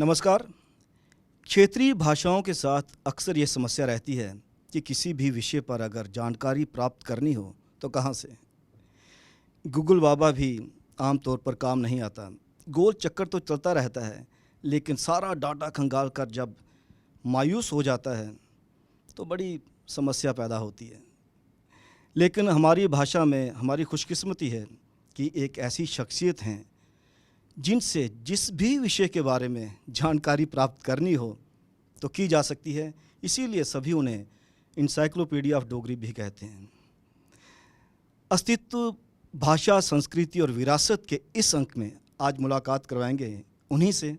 नमस्कार। क्षेत्रीय भाषाओं के साथ अक्सर ये समस्या रहती है कि किसी भी विषय पर अगर जानकारी प्राप्त करनी हो तो कहाँ से। गूगल बाबा भी आमतौर पर काम नहीं आता। गोल चक्कर तो चलता रहता है, लेकिन सारा डाटा खंगाल कर जब मायूस हो जाता है तो बड़ी समस्या पैदा होती है। लेकिन हमारी भाषा में हमारी खुशकिस्मती है कि एक ऐसी शख्सियत हैं जिनसे जिस भी विषय के बारे में जानकारी प्राप्त करनी हो तो की जा सकती है। इसीलिए सभी उन्हें इंसाइक्लोपीडिया ऑफ डोगरी भी कहते हैं। अस्तित्व, भाषा, संस्कृति और विरासत के इस अंक में आज मुलाकात करवाएंगे उन्हीं से,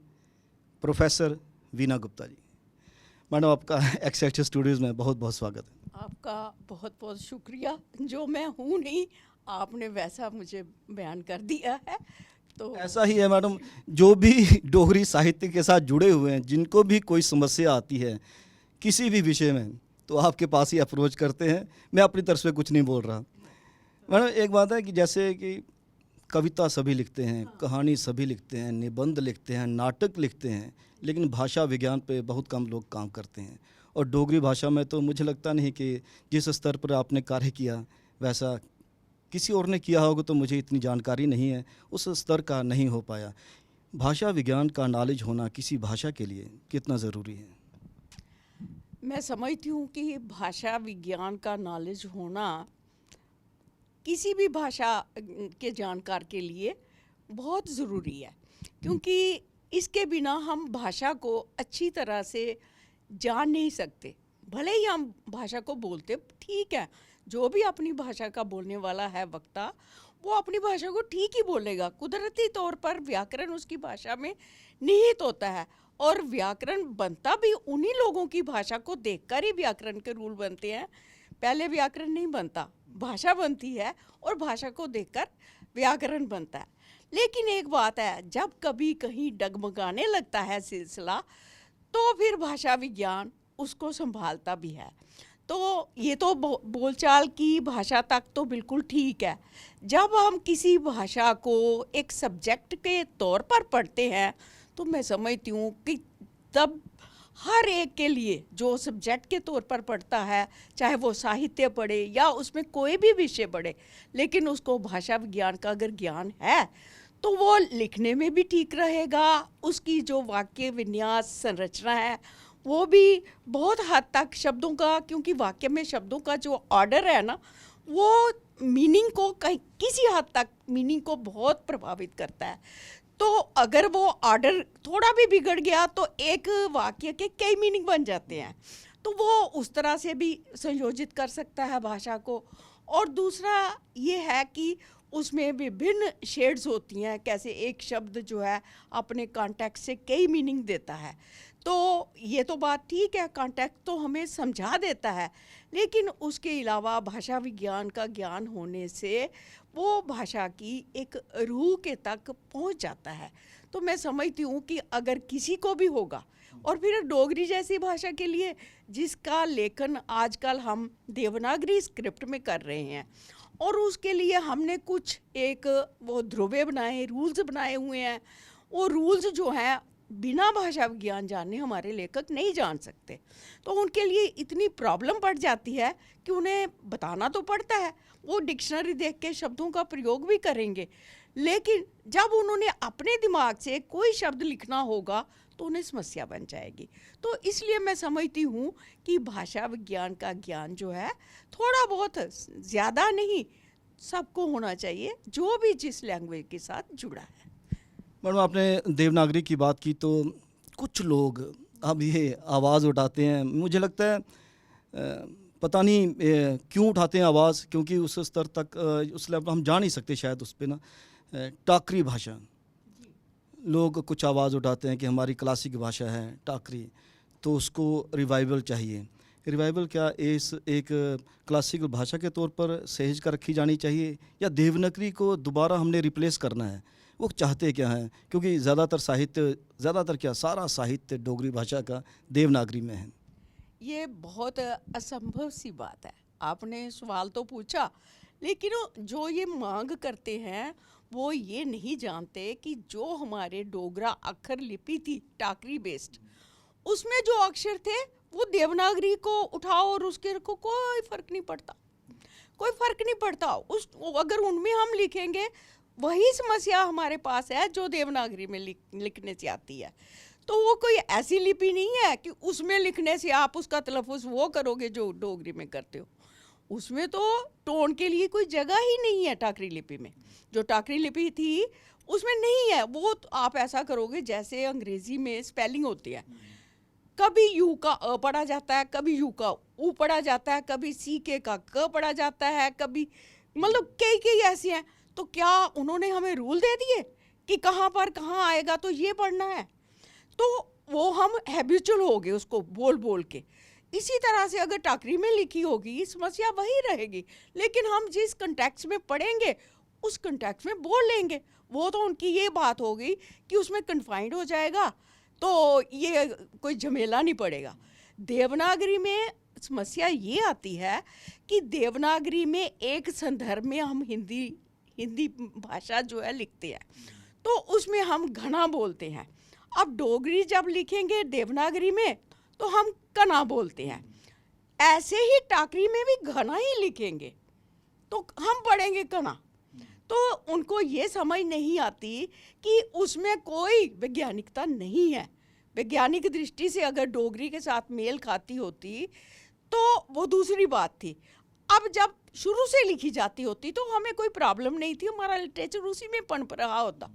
प्रोफेसर वीना गुप्ता जी। मैडम, आपका एक्स स्टूडियोज़ में बहुत बहुत स्वागत है। आपका बहुत बहुत शुक्रिया। जो मैं हूँ नहीं, आपने वैसा मुझे बयान कर दिया है। तो ऐसा ही है मैडम, जो भी डोगरी साहित्य के साथ जुड़े हुए हैं, जिनको भी कोई समस्या आती है किसी भी विषय में, तो आपके पास ही अप्रोच करते हैं। मैं अपनी तरफ से कुछ नहीं बोल रहा। मैडम, एक बात है कि जैसे कि कविता सभी लिखते हैं, कहानी सभी लिखते हैं, निबंध लिखते हैं, नाटक लिखते हैं, लेकिन भाषा विज्ञान पे बहुत कम लोग काम करते हैं। और डोगरी भाषा में तो मुझे लगता नहीं कि जिस स्तर पर आपने कार्य किया वैसा किसी और ने किया होगा, तो मुझे इतनी जानकारी नहीं है, उस स्तर का नहीं हो पाया। भाषा विज्ञान का नॉलेज होना किसी भाषा के लिए कितना ज़रूरी है? मैं समझती हूँ कि भाषा विज्ञान का नॉलेज होना किसी भी भाषा के जानकार के लिए बहुत ज़रूरी है, क्योंकि इसके बिना हम भाषा को अच्छी तरह से जान नहीं सकते। भले ही हम भाषा को बोलते, ठीक है, जो भी अपनी भाषा का बोलने वाला है वक्ता, वो अपनी भाषा को ठीक ही बोलेगा। कुदरती तौर पर व्याकरण उसकी भाषा में निहित होता है, और व्याकरण बनता भी उन्हीं लोगों की भाषा को देखकर ही व्याकरण के रूल बनते हैं। पहले व्याकरण नहीं बनता, भाषा बनती है और भाषा को देखकर व्याकरण बनता है। लेकिन एक बात है, जब कभी कहीं डगमगाने लगता है सिलसिला, तो फिर भाषा विज्ञान उसको संभालता भी है। तो ये तो बोलचाल की भाषा तक तो बिल्कुल ठीक है। जब हम किसी भाषा को एक सब्जेक्ट के तौर पर पढ़ते हैं, तो मैं समझती हूँ कि तब हर एक के लिए जो सब्जेक्ट के तौर पर पढ़ता है, चाहे वो साहित्य पढ़े या उसमें कोई भी विषय पढ़े, लेकिन उसको भाषा विज्ञान का अगर ज्ञान है तो वो लिखने में भी ठीक रहेगा। उसकी जो वाक्य विन्यास संरचना है वो भी बहुत हद तक शब्दों का, क्योंकि वाक्य में शब्दों का जो ऑर्डर है ना, वो मीनिंग को किसी हद तक मीनिंग को बहुत प्रभावित करता है। तो अगर वो ऑर्डर थोड़ा भी बिगड़ गया तो एक वाक्य के कई मीनिंग बन जाते हैं। तो वो उस तरह से भी संयोजित कर सकता है भाषा को। और दूसरा ये है कि उसमें विभिन्न शेड्स होती हैं, कैसे एक शब्द जो है अपने कॉन्टेक्स्ट से कई मीनिंग देता है। तो ये तो बात ठीक है, कॉन्टेक्स्ट तो हमें समझा देता है, लेकिन उसके अलावा भाषा विज्ञान का ज्ञान होने से वो भाषा की एक रूह के तक पहुंच जाता है। तो मैं समझती हूँ कि अगर किसी को भी होगा, और फिर डोगरी जैसी भाषा के लिए जिसका लेखन आजकल हम देवनागरी स्क्रिप्ट में कर रहे हैं, और उसके लिए हमने कुछ एक वो ध्रुवे बनाए, रूल्स बनाए हुए हैं। वो रूल्स जो हैं बिना भाषा विज्ञान जाने हमारे लेखक नहीं जान सकते। तो उनके लिए इतनी प्रॉब्लम पड़ जाती है कि उन्हें बताना तो पड़ता है। वो डिक्शनरी देख के शब्दों का प्रयोग भी करेंगे, लेकिन जब उन्होंने अपने दिमाग से कोई शब्द लिखना होगा तो उन्हें समस्या बन जाएगी। तो इसलिए मैं समझती हूँ कि भाषा विज्ञान का ज्ञान जो है थोड़ा बहुत, ज़्यादा नहीं, सबको होना चाहिए जो भी जिस लैंग्वेज के साथ जुड़ा है। मैडम, आपने देवनागरी की बात की, तो कुछ लोग अब ये आवाज़ उठाते हैं। मुझे लगता है पता नहीं क्यों उठाते हैं आवाज़, क्योंकि उस स्तर तक उस लेवल हम जा नहीं सकते शायद उस पर ना। टाकरी भाषा, लोग कुछ आवाज़ उठाते हैं कि हमारी क्लासिक भाषा है टाकरी, तो उसको रिवाइवल चाहिए। रिवाइवल क्या इस एक क्लासिकल भाषा के तौर पर सहेज कर रखी जानी चाहिए, या देवनागरी को दोबारा हमने रिप्लेस करना है? वो चाहते क्या हैं? क्योंकि ज़्यादातर साहित्य, ज़्यादातर क्या, सारा साहित्य डोगरी भाषा का देवनागरी में है। ये बहुत असंभव सी बात है। आपने सवाल तो पूछा, लेकिन जो ये मांग करते हैं वो ये नहीं जानते कि जो हमारे डोगरा अक्षर लिपि थी टाकरी बेस्ड, उसमें जो अक्षर थे वो देवनागरी को उठाओ और उसके रखो, कोई फर्क नहीं पड़ता, कोई फर्क नहीं पड़ता। उस अगर उनमें हम लिखेंगे, वही समस्या हमारे पास है जो देवनागरी में लिखने से आती है। तो वो कोई ऐसी लिपि नहीं है कि उसमें लिखने से आप उसका तलफ़ुज़ वो करोगे जो डोगरी में करते हो। उसमें तो टोन के लिए कोई जगह ही नहीं है टाकरी लिपि में। जो टाकरी लिपि थी उसमें नहीं है। वो तो आप ऐसा करोगे जैसे अंग्रेज़ी में स्पेलिंग होती है, कभी यू का अ पढ़ा जाता है, कभी यू का ऊ पढ़ा जाता है, कभी सी के का क पढ़ा जाता है, कभी मतलब कई कई ऐसे हैं। तो क्या उन्होंने हमें रूल दे दिए कि कहाँ पर कहाँ आएगा तो ये पढ़ना है? तो वो हम हैबिचुअल हो गए उसको बोल बोल के। इसी तरह से अगर टाकरी में लिखी होगी समस्या वही रहेगी, लेकिन हम जिस कंटेक्स्ट में पढ़ेंगे उस कंटेक्स्ट में बोल लेंगे। वो तो उनकी ये बात हो गई कि उसमें कन्फाइंड हो जाएगा तो ये कोई झमेला नहीं पड़ेगा। देवनागरी में समस्या ये आती है कि देवनागरी में एक संदर्भ में हम हिंदी भाषा जो है लिखते हैं तो उसमें हम घना बोलते हैं। अब डोगरी जब लिखेंगे देवनागरी में तो हम कना बोलते हैं। ऐसे ही टाकरी में भी घना ही लिखेंगे तो हम पढ़ेंगे कना। तो उनको ये समझ नहीं आती कि उसमें कोई वैज्ञानिकता नहीं है। वैज्ञानिक दृष्टि से अगर डोगरी के साथ मेल खाती होती तो वो दूसरी बात थी। अब जब शुरू से लिखी जाती होती तो हमें कोई प्रॉब्लम नहीं थी, हमारा लिटरेचर उसी में पनप रहा होता।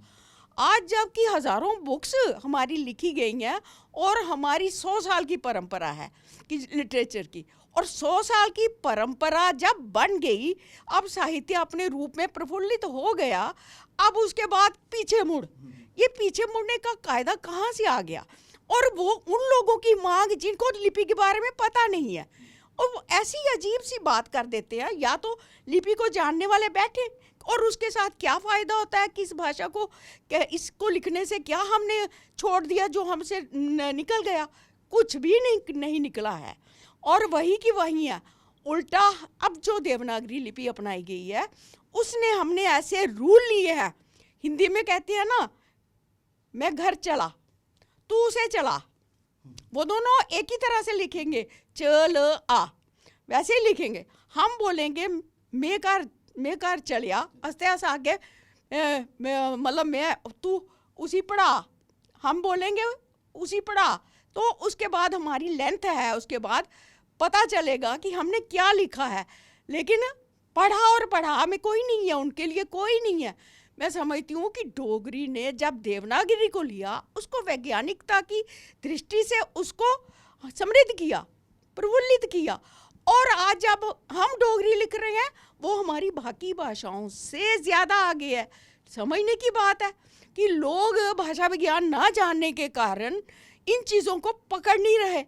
आज जबकि हज़ारों बुक्स हमारी लिखी गई हैं और हमारी 100 साल की परंपरा है कि लिटरेचर की, और 100 साल की परंपरा जब बन गई, अब साहित्य अपने रूप में प्रफुल्लित हो गया, अब उसके बाद पीछे मुड़, ये पीछे मुड़ने का कायदा कहाँ से आ गया? और वो उन लोगों की मांग जिनको लिपि के बारे में पता नहीं है, और वो ऐसी अजीब सी बात कर देते हैं। या तो लिपि को जानने वाले बैठे और उसके साथ क्या फ़ायदा होता है कि इस भाषा को, इसको लिखने से क्या हमने छोड़ दिया जो हमसे निकल गया? कुछ भी नहीं निकला है और वही की वही है। उल्टा अब जो देवनागरी लिपि अपनाई गई है उसने हमने ऐसे रूल लिए हैं, हिंदी में कहते हैं ना, मैं घर चला तू उसे चला, वो दोनों एक ही तरह से लिखेंगे, चल आ, वैसे ही लिखेंगे। हम बोलेंगे मैं कर चलिया, हंसते हंस आगे मतलब मैं तू उसी पढ़ा, हम बोलेंगे उसी पढ़ा। तो उसके बाद हमारी लेंथ है, उसके बाद पता चलेगा कि हमने क्या लिखा है। लेकिन पढ़ा और पढ़ा में कोई नहीं है, उनके लिए कोई नहीं है। मैं समझती हूँ कि डोगरी ने जब देवनागरी को लिया, उसको वैज्ञानिकता की दृष्टि से उसको समृद्ध किया, प्रफुल्लित किया, और आज जब हम डोगरी लिख रहे हैं वो हमारी बाकी भाषाओं से ज़्यादा आगे है। समझने की बात है कि लोग भाषा विज्ञान ना जानने के कारण इन चीज़ों को पकड़ नहीं रहे।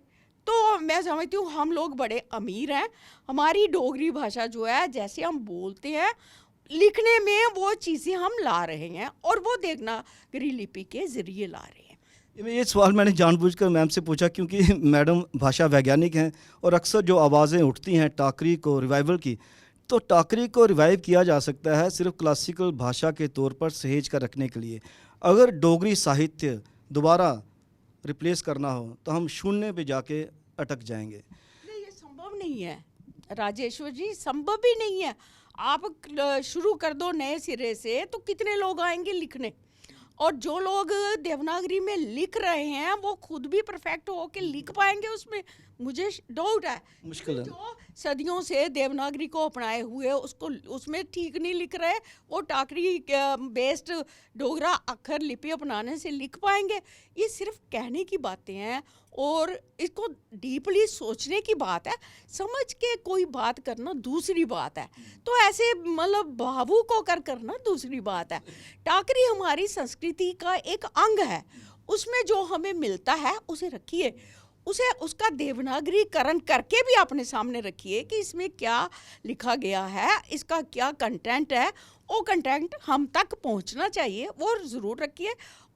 तो मैं समझती हूँ हम लोग बड़े अमीर हैं। हमारी डोगरी भाषा जो है, जैसे हम बोलते हैं, लिखने में वो चीज़ें हम ला रहे हैं और वो देवनागरी लिपि के ज़रिए ला रहे हैं। ये सवाल मैंने जानबूझकर मैम से पूछा क्योंकि मैडम भाषा वैज्ञानिक हैं और अक्सर जो आवाज़ें उठती हैं टाकरी को रिवाइवल की, तो टाकरी को रिवाइव किया जा सकता है सिर्फ क्लासिकल भाषा के तौर पर सहेज कर रखने के लिए। अगर डोगरी साहित्य दोबारा रिप्लेस करना हो तो हम शून्य पे जाके अटक जाएंगे। नहीं, ये संभव नहीं है राजेश्वर जी, संभव ही नहीं है। आप शुरू कर दो नए सिरे से तो कितने लोग आएंगे लिखने, और जो लोग देवनागरी में लिख रहे हैं वो खुद भी परफेक्ट हो के लिख पाएंगे उसमें? मुझे डाउट है। मुश्किल है। जो सदियों से देवनागरी को अपनाए हुए उसको उसमें ठीक नहीं लिख रहे, वो टाकरी बेस्ड डोगरा अक्षर लिपि अपनाने से लिख पाएंगे? ये सिर्फ कहने की बातें हैं और इसको डीपली सोचने की बात है। समझ के कोई बात करना दूसरी बात है, तो ऐसे मतलब भावुक होकर करना दूसरी बात है। टाकरी हमारी संस्कृति का एक अंग है, उसमें जो हमें मिलता है उसे रखिए, उसे उसका देवनागरीकरण करके भी अपने सामने रखिए कि इसमें क्या लिखा गया है, इसका क्या कंटेंट है। वो कंटेंट हम तक पहुंचना चाहिए, वो ज़रूर रखिए।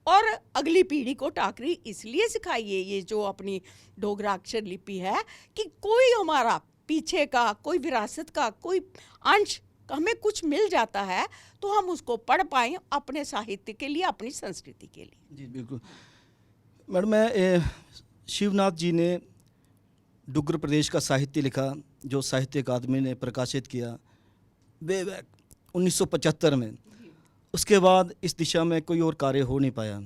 और अगली पीढ़ी को टाकरी इसलिए सिखाइए, ये जो अपनी डोगरा अक्षर लिपि है, कि कोई हमारा पीछे का, कोई विरासत का कोई अंश हमें कुछ मिल जाता है तो हम उसको पढ़ पाएँ अपने साहित्य के लिए, अपनी संस्कृति के लिए। जी बिल्कुल मैडम। शिवनाथ जी ने डुग्गर प्रदेश का साहित्य लिखा, जो साहित्य अकादमी ने प्रकाशित किया वे बैक 1975 में। उसके बाद इस दिशा में कोई और कार्य हो नहीं पाया।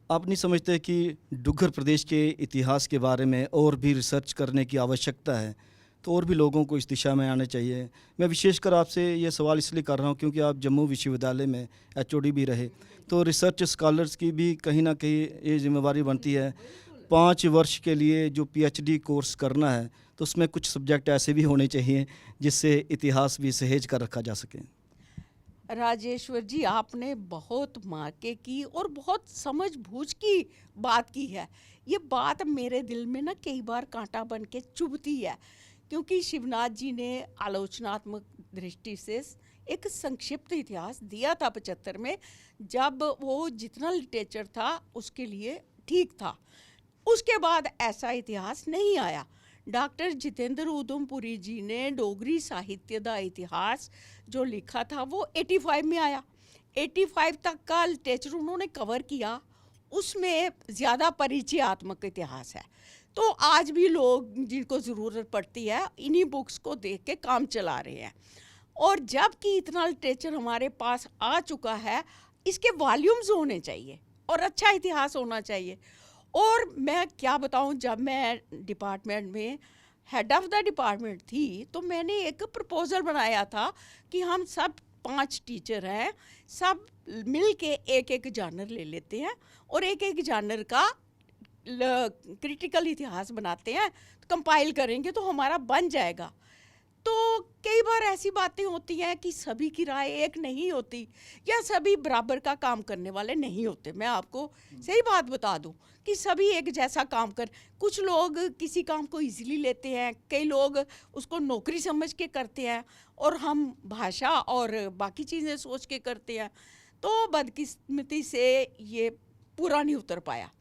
आप नहीं समझते कि डुग्गर प्रदेश के इतिहास के बारे में और भी रिसर्च करने की आवश्यकता है, तो और भी लोगों को इस दिशा में आना चाहिए? मैं विशेषकर आपसे ये सवाल इसलिए कर रहा हूँ क्योंकि आप जम्मू विश्वविद्यालय में एचओडी भी रहे, तो रिसर्च स्कॉलर्स की भी कहीं ना कहीं ये जिम्मेवारी बनती है। 5 वर्ष के लिए जो पीएचडी कोर्स करना है तो उसमें कुछ सब्जेक्ट ऐसे भी होने चाहिए जिससे इतिहास भी सहेज कर रखा जा सके। राजेश्वर जी, आपने बहुत मायके की और बहुत समझ-बूझ की बात की है। ये बात मेरे दिल में ना कई बार कांटा बन के चुभती है, क्योंकि शिवनाथ जी ने आलोचनात्मक दृष्टि से एक संक्षिप्त इतिहास दिया था 75 में, जब वो जितना लिटरेचर था उसके लिए ठीक था। उसके बाद ऐसा इतिहास नहीं आया। डॉक्टर जितेंद्र उधमपुरी जी ने डोगरी साहित्य का इतिहास जो लिखा था वो 85 में आया। 85 तक का लिटरेचर उन्होंने कवर किया, उसमें ज़्यादा परिचयात्मक इतिहास है। तो आज भी लोग जिनको ज़रूरत पड़ती है इन्हीं बुक्स को देख के काम चला रहे हैं। और जबकि इतना लिटरेचर हमारे पास आ चुका है, इसके वॉल्यूम्स होने चाहिए और अच्छा इतिहास होना चाहिए। और मैं क्या बताऊं, जब मैं डिपार्टमेंट में हेड ऑफ़ द डिपार्टमेंट थी तो मैंने एक प्रपोज़ल बनाया था कि हम सब 5 टीचर हैं, सब मिल के एक जानर ले लेते हैं और एक जानर का क्रिटिकल इतिहास बनाते हैं, तो कंपाइल करेंगे तो हमारा बन जाएगा। तो कई बार ऐसी बातें होती हैं कि सभी की राय एक नहीं होती या सभी बराबर का काम करने वाले नहीं होते। मैं आपको सही बात बता दूं कि सभी एक जैसा काम कर, कुछ लोग किसी काम को इजीली लेते हैं, कई लोग उसको नौकरी समझ के करते हैं और हम भाषा और बाकी चीज़ें सोच के करते हैं। तो बदकिस्मती से ये पूरा नहीं उतर पाया।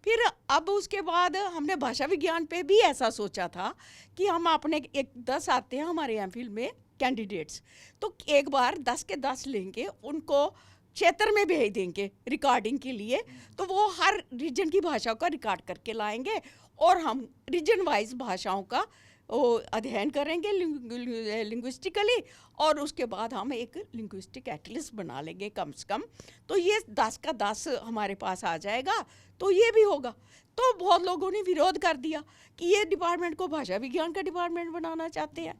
फिर अब उसके बाद हमने भाषा विज्ञान पे भी ऐसा सोचा था कि हम अपने 10 आते हैं हमारे एमफिल में कैंडिडेट्स, तो एक बार 10 के 10 लेंगे, उनको क्षेत्र में भेज देंगे रिकॉर्डिंग के लिए, तो वो हर रीजन की भाषाओं का रिकॉर्ड करके लाएंगे और हम रीजन वाइज भाषाओं का वो अध्ययन करेंगे लिंग्विस्टिकली, और उसके बाद हम एक लिंग्विस्टिक एटलस बना लेंगे कम से कम। तो ये 10 का 10 हमारे पास आ जाएगा, तो ये भी होगा। तो बहुत लोगों ने विरोध कर दिया कि ये डिपार्टमेंट को भाषा विज्ञान का डिपार्टमेंट बनाना चाहते हैं।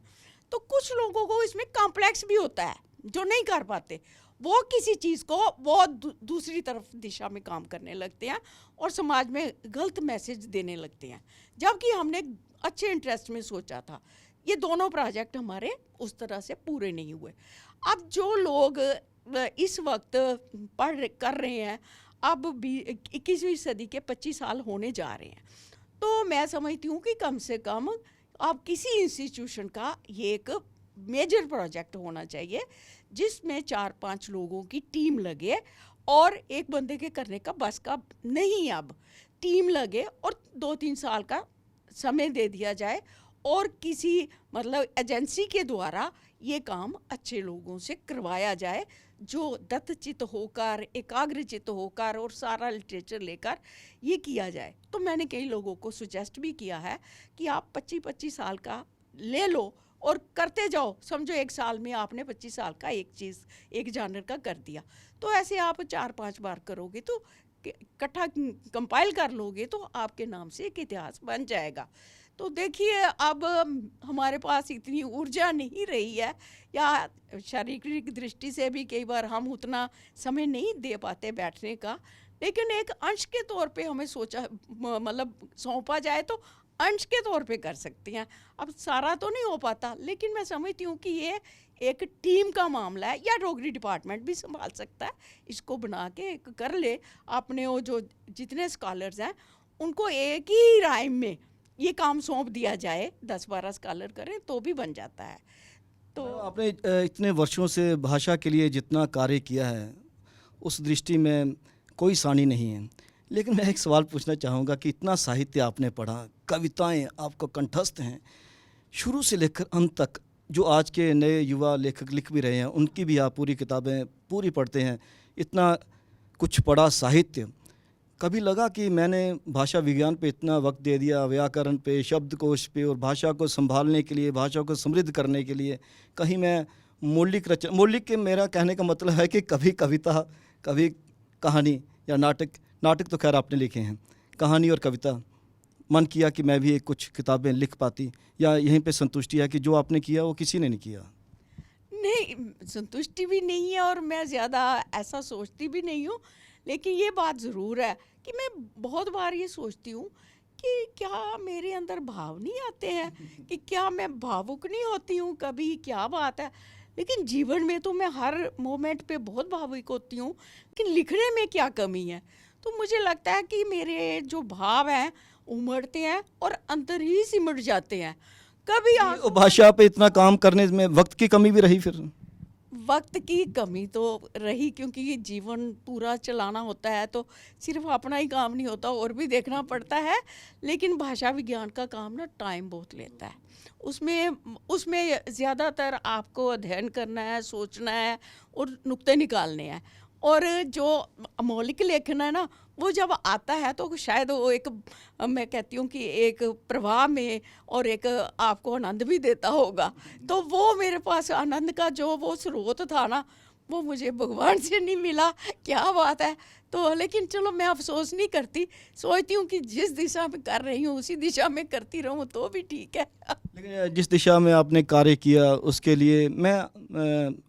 तो कुछ लोगों को इसमें कॉम्प्लेक्स भी होता है जो नहीं कर पाते, वो किसी चीज़ को बहुत दूसरी तरफ दिशा में काम करने लगते हैं और समाज में गलत मैसेज देने लगते हैं, जबकि हमने अच्छे इंटरेस्ट में सोचा था। ये दोनों प्रोजेक्ट हमारे उस तरह से पूरे नहीं हुए। अब जो लोग इस वक्त कर रहे हैं, अब 21वीं सदी के 25 साल होने जा रहे हैं, तो मैं समझती हूँ कि कम से कम अब किसी इंस्टीट्यूशन का ये एक मेजर प्रोजेक्ट होना चाहिए जिसमें 4-5 लोगों की टीम लगे, और एक बंदे के करने का बस का नहीं, अब टीम लगे और 2-3 साल का समय दे दिया जाए और किसी मतलब एजेंसी के द्वारा ये काम अच्छे लोगों से करवाया जाए, जो दत्तचित्त होकर, एकाग्रचित्त होकर और सारा लिटरेचर लेकर ये किया जाए। तो मैंने कई लोगों को सुजेस्ट भी किया है कि आप 25-25 साल का ले लो और करते जाओ। समझो 1 साल में आपने 25 साल का एक चीज़, एक जानर का कर दिया, तो ऐसे आप 4-5 बार करोगे तो इकट्ठा कंपाइल कर लोगे तो आपके नाम से एक इतिहास बन जाएगा। तो देखिए, अब हमारे पास इतनी ऊर्जा नहीं रही है, या शारीरिक दृष्टि से भी कई बार हम उतना समय नहीं दे पाते बैठने का, लेकिन एक अंश के तौर पे हमें सोचा मतलब सौंपा जाए तो अंश के तौर पे कर सकते हैं। अब सारा तो नहीं हो पाता, लेकिन मैं समझती हूँ कि ये एक टीम का मामला है, या डोगरी डिपार्टमेंट भी संभाल सकता है, इसको बना के कर ले। अपने वो जो जितने स्कॉलर्स हैं उनको एक ही राइम में ये काम सौंप दिया जाए, 10-12 स्कॉलर करें तो भी बन जाता है। तो आपने इतने वर्षों से भाषा के लिए जितना कार्य किया है उस दृष्टि में कोई सानी नहीं है, लेकिन मैं एक सवाल पूछना चाहूँगा कि इतना साहित्य आपने पढ़ा, कविताएं आपको कंठस्थ हैं, शुरू से लेकर अंत तक जो आज के नए युवा लेखक लिख भी रहे हैं उनकी भी आप पूरी किताबें पूरी पढ़ते हैं, इतना कुछ पढ़ा साहित्य, कभी लगा कि मैंने भाषा विज्ञान पे इतना वक्त दे दिया, व्याकरण पे, शब्दकोश पे, और भाषा को संभालने के लिए, भाषा को समृद्ध करने के लिए कहीं मैं मौलिक के मेरा कहने का मतलब है कि कभी कविता, कभी कहानी या नाटक तो खैर आपने लिखे हैं, कहानी और कविता, मन किया कि मैं भी एक कुछ किताबें लिख पाती, या यहीं पे संतुष्टि है कि जो आपने किया वो किसी ने नहीं किया? नहीं, संतुष्टि भी नहीं है और मैं ज़्यादा ऐसा सोचती भी नहीं हूँ। लेकिन ये बात ज़रूर है कि मैं बहुत बार ये सोचती हूँ कि क्या मेरे अंदर भाव नहीं आते हैं, कि क्या मैं भावुक नहीं होती हूँ कभी, क्या बात है। लेकिन जीवन में तो मैं हर मोमेंट पे बहुत भावुक होती हूँ, लेकिन लिखने में क्या कमी है। तो मुझे लगता है कि मेरे जो भाव हैं उमड़ते हैं और अंदर ही सिमट जाते हैं। कभी वो भाषा पे इतना काम करने में वक्त की कमी भी रही फिर? वक्त की कमी तो रही, क्योंकि ये जीवन पूरा चलाना होता है तो सिर्फ अपना ही काम नहीं होता, और भी देखना पड़ता है। लेकिन भाषा विज्ञान का काम ना टाइम बहुत लेता है। उसमें ज़्यादातर आपको अध्ययन करना है, सोचना है और नुक्ते निकालने हैं। और जो मौलिक लेखन है ना, वो जब आता है तो शायद वो एक, मैं कहती हूँ कि एक प्रवाह में और एक आपको आनंद भी देता होगा। तो वो मेरे पास आनंद का जो वो स्रोत था ना, वो मुझे भगवान से नहीं मिला, क्या बात है। तो लेकिन चलो, मैं अफसोस नहीं करती, सोचती हूँ कि जिस दिशा में कर रही हूँ उसी दिशा में करती रहूँ तो भी ठीक है। लेकिन जिस दिशा में आपने कार्य किया उसके लिए मैं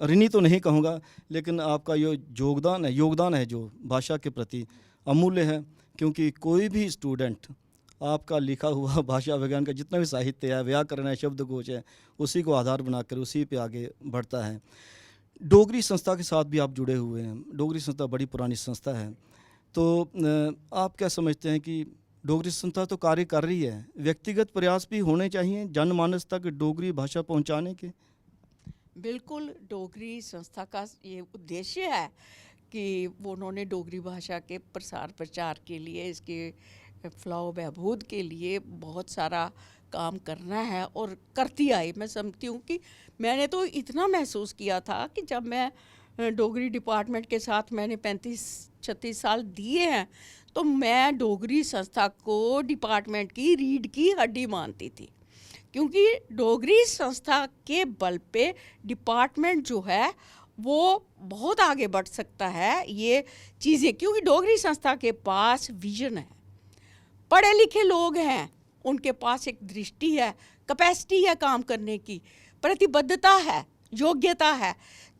ऋणी तो नहीं कहूँगा, लेकिन आपका ये योगदान है जो भाषा के प्रति अमूल्य है। क्योंकि कोई भी स्टूडेंट आपका लिखा हुआ भाषा विज्ञान का जितना भी साहित्य है, व्याकरण है, शब्दकोश है, उसी को आधार बनाकर उसी पे आगे बढ़ता है। डोगरी संस्था के साथ भी आप जुड़े हुए हैं। डोगरी संस्था बड़ी पुरानी संस्था है, तो आप क्या समझते हैं कि डोगरी संस्था तो कार्य कर रही है, व्यक्तिगत प्रयास भी होने चाहिए जनमानस तक डोगरी भाषा पहुंचाने के? बिल्कुल, डोगरी संस्था का ये उद्देश्य है कि वो उन्होंने डोगरी भाषा के प्रसार प्रचार के लिए, इसके फलाह बहबूद के लिए बहुत सारा काम करना है और करती आई। मैं समझती हूँ कि मैंने तो इतना महसूस किया था कि जब मैं डोगरी डिपार्टमेंट के साथ मैंने 35-36 साल दिए हैं, तो मैं डोगरी संस्था को डिपार्टमेंट की रीढ़ की हड्डी मानती थी। क्योंकि डोगरी संस्था के बल पे डिपार्टमेंट जो है वो बहुत आगे बढ़ सकता है ये चीज़ें, क्योंकि डोगरी संस्था के पास विजन है, पढ़े लिखे लोग हैं, उनके पास एक दृष्टि है, कैपेसिटी है काम करने की, प्रतिबद्धता है, योग्यता है।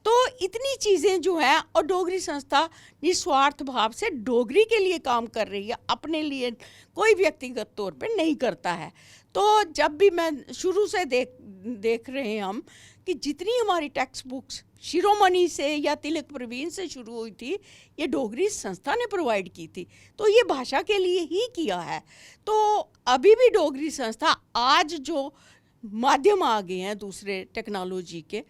तो इतनी चीज़ें जो हैं, और डोगरी संस्था निस्वार्थ भाव से डोगरी के लिए काम कर रही है, अपने लिए कोई व्यक्तिगत तौर पे नहीं करता है। तो जब भी मैं शुरू से देख रहे हैं हम कि जितनी हमारी टेक्स्ट बुक्स शिरोमणि से या तिलक प्रवीण से शुरू हुई थी, ये डोगरी संस्था ने प्रोवाइड की थी, तो ये भाषा के लिए ही किया है। तो अभी भी डोगरी संस्था, आज जो माध्यम आ गए हैं दूसरे टेक्नोलॉजी के,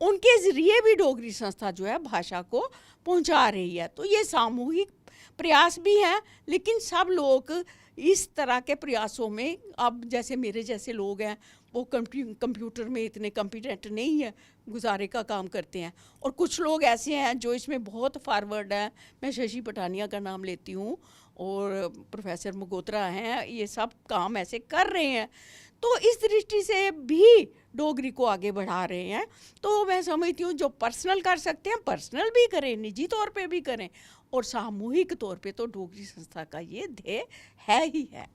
उनके ज़रिए भी डोगरी संस्था जो है भाषा को पहुंचा रही है। तो ये सामूहिक प्रयास भी हैं, लेकिन सब लोग इस तरह के प्रयासों में, अब जैसे मेरे जैसे लोग हैं वो कंप्यूटर में इतने कॉम्पिटेंट नहीं है, गुजारे का काम करते हैं, और कुछ लोग ऐसे हैं जो इसमें बहुत फॉरवर्ड हैं। मैं शशि पठानिया का नाम लेती हूँ, और प्रोफेसर मगोत्रा हैं, ये सब काम ऐसे कर रहे हैं। तो इस दृष्टि से भी डोगरी को आगे बढ़ा रहे हैं। तो मैं समझती हूँ जो पर्सनल कर सकते हैं पर्सनल भी करें, निजी तौर पे भी करें, और सामूहिक तौर पे तो डोगरी संस्था का ये ध्येय है ही है।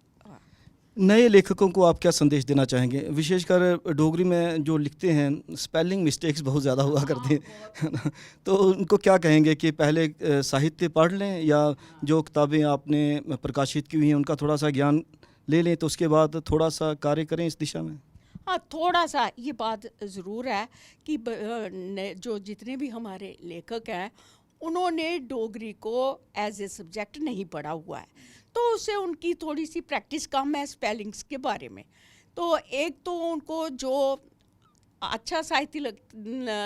नए लेखकों को आप क्या संदेश देना चाहेंगे? विशेषकर डोगरी में जो लिखते हैं स्पेलिंग मिस्टेक्स बहुत ज़्यादा हुआ करती हैं तो उनको क्या कहेंगे कि पहले साहित्य पढ़ लें, या जो किताबें आपने प्रकाशित की हुई हैं उनका थोड़ा सा ज्ञान ले लें, तो उसके बाद थोड़ा सा कार्य करें इस दिशा में? हाँ, थोड़ा सा ये बात ज़रूर है कि जो जितने भी हमारे लेखक हैं उन्होंने डोगरी को एज ए सब्जेक्ट नहीं पढ़ा हुआ है, तो उससे उनकी थोड़ी सी प्रैक्टिस कम है स्पेलिंग्स के बारे में। तो एक तो उनको जो अच्छा साहित्य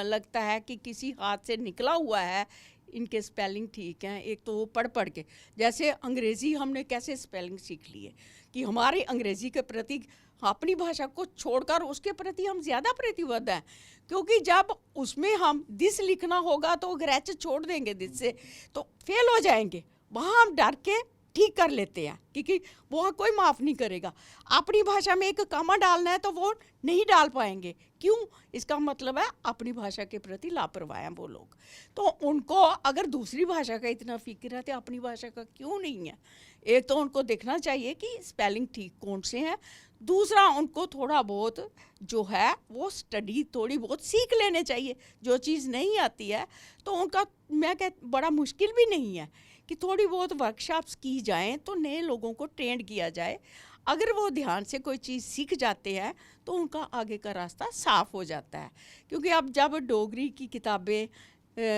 लगता है कि किसी हाथ से निकला हुआ है, इनके स्पेलिंग ठीक हैं, एक तो वो पढ़ पढ़ के, जैसे अंग्रेज़ी हमने कैसे स्पेलिंग सीख ली है कि हमारे अंग्रेज़ी के प्रति, अपनी भाषा को छोड़कर उसके प्रति हम ज़्यादा प्रतिबद्ध हैं, क्योंकि जब उसमें हम दिस लिखना होगा तो ग्रैच छोड़ देंगे, दिस से तो फेल हो जाएंगे। वहाँ हम डर के ठीक कर लेते हैं, क्योंकि वो कोई माफ़ नहीं करेगा। अपनी भाषा में एक कामा डालना है तो वो नहीं डाल पाएंगे, क्यों? इसका मतलब है अपनी भाषा के प्रति लापरवाह हैं वो लोग। तो उनको अगर दूसरी भाषा का इतना फिक्र है तो अपनी भाषा का क्यों नहीं है? एक तो उनको देखना चाहिए कि स्पेलिंग ठीक कौन से हैं, दूसरा उनको थोड़ा बहुत जो है वो स्टडी थोड़ी बहुत सीख लेने चाहिए। जो चीज़ नहीं आती है तो उनका, मैं बड़ा मुश्किल भी नहीं है कि थोड़ी बहुत वर्कशॉप्स की जाएं तो नए लोगों को ट्रेंड किया जाए। अगर वो ध्यान से कोई चीज़ सीख जाते हैं तो उनका आगे का रास्ता साफ हो जाता है। क्योंकि अब जब डोगरी की किताबें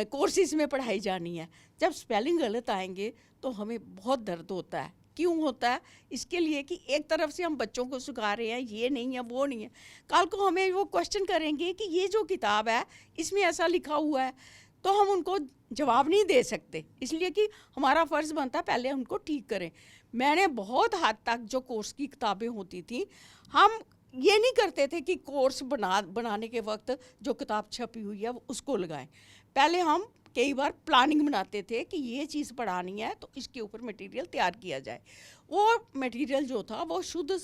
कोर्सेज में पढ़ाई जानी है, जब स्पेलिंग गलत आएंगे तो हमें बहुत दर्द होता है। क्यों होता है? इसके लिए कि एक तरफ से हम बच्चों को सिखा रहे हैं ये नहीं है वो नहीं है, कल को हमें वो क्वेश्चन करेंगे कि ये जो किताब है इसमें ऐसा लिखा हुआ है, तो हम उनको जवाब नहीं दे सकते। इसलिए कि हमारा फ़र्ज़ बनता है पहले उनको ठीक करें। मैंने बहुत हद तक जो कोर्स की किताबें होती थी, हम ये नहीं करते थे कि कोर्स बनाने के वक्त जो किताब छपी हुई है उसको लगाएं। पहले हम कई बार प्लानिंग बनाते थे कि ये चीज़ पढ़ानी है तो इसके ऊपर मटेरियल तैयार किया जाए। वो मटेरियल जो था वो शुद्ध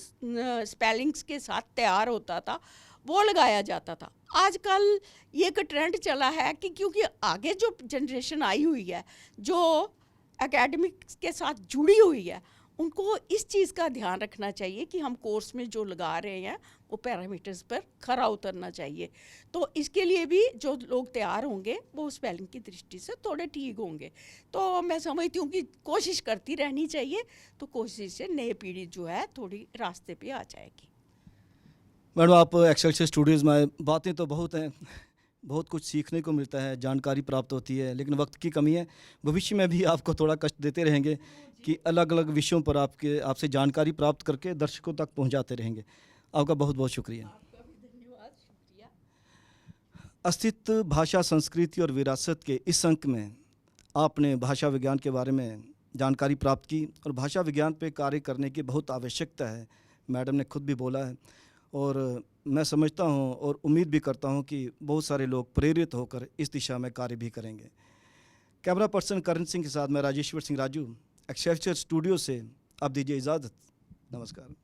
स्पेलिंग्स के साथ तैयार होता था, वो लगाया जाता था। आजकल ये एक ट्रेंड चला है कि क्योंकि आगे जो जनरेशन आई हुई है, जो एकेडमिक्स के साथ जुड़ी हुई है, उनको इस चीज़ का ध्यान रखना चाहिए कि हम कोर्स में जो लगा रहे हैं वो पैरामीटर्स पर खरा उतरना चाहिए। तो इसके लिए भी जो लोग तैयार होंगे वो स्पेलिंग की दृष्टि से थोड़े ठीक होंगे। तो मैं समझती हूँ कि कोशिश करती रहनी चाहिए, तो कोशिश से नई पीढ़ी जो है थोड़ी रास्ते पे आ जाएगी। मैडम, आप एक्सेलसियर स्टूडियोज़ में आए, बातें तो बहुत हैं, बहुत कुछ सीखने को मिलता है, जानकारी प्राप्त होती है, लेकिन वक्त की कमी है। भविष्य में भी आपको थोड़ा कष्ट देते रहेंगे कि अलग अलग विषयों पर आपसे जानकारी प्राप्त करके दर्शकों तक पहुंचाते रहेंगे। आपका बहुत बहुत शुक्रिया। आपका भी धन्यवाद, शुक्रिया। अस्तित्व, भाषा, संस्कृति और विरासत के इस अंक में आपने भाषा विज्ञान के बारे में जानकारी प्राप्त की और भाषा विज्ञान पे कार्य करने की बहुत आवश्यकता है, मैडम ने खुद भी बोला है। और मैं समझता हूँ और उम्मीद भी करता हूँ कि बहुत सारे लोग प्रेरित होकर इस दिशा में कार्य भी करेंगे। कैमरा पर्सन करण सिंह के साथ मैं राजेश्वर सिंह राजू, एक्सेलसियर स्टूडियो से। आप दीजिए इजाज़त। नमस्कार।